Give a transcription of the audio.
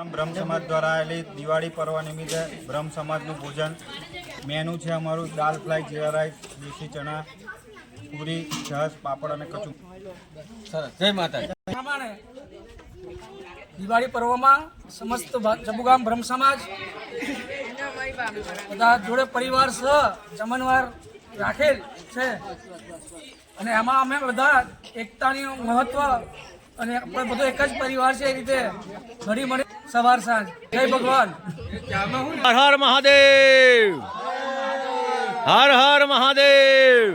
બ્રહ્મ સમાજ દ્વારા આવેલી દિવાળી પર્વ નિમિત્તે બ્રહ્મ સમાજનું ભોજન મેનુ છે અમારું દાલ ફ્રાય, જીરા રાઈસ, દેશી ચણા, પૂરી, છાશ, પાપડ અને કચું. સરસ. જય માતાજી. દિવાળી પર્વમાં સમસ્ત જબુગામ બ્રહ્મ સમાજ બધા જોડે પરિવાર સહ જમણવાર રાખેલ છે અને એમાં અમે બધા એકતાની મહત્વ અને આપણે બધો એક જ પરિવાર છે એ રીતે ઘડી મળી સવાર સાંજ. જય ભગવાન. હર હર મહાદેવ. હર હર મહાદેવ.